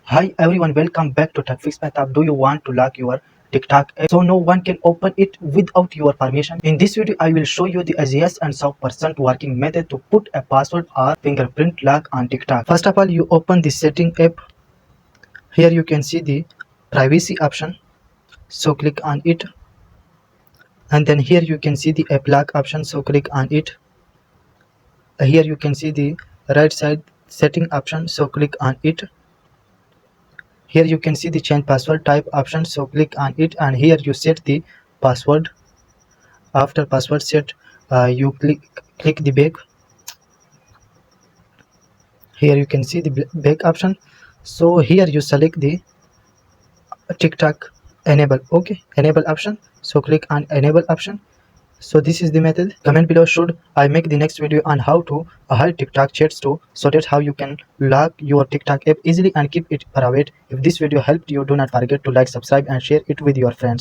Hi everyone, welcome back to TechFix Mehtab. Do you want to lock your TikTok app so no one can open it without your permission? In this video, I will show you the easiest and 100% working method to put a password or fingerprint lock on TikTok. First of all, you open the setting app. Here you can see the privacy option. So click on it. And then here you can see the app lock option. So click on it. Here you can see the right side setting option. So click on it. Here you can see the change password type option, so click on it, and here you set the password. After password set, you click the back. Here you can see the back option, so here you select the TikTok enable. Okay, enable option, so click on enable option. So this is the method. Comment below should I make the next video on how to hide TikTok chats too, so that's how you can lock your TikTok app easily and keep it private. If this video helped you, do not forget to like, subscribe and share it with your friends.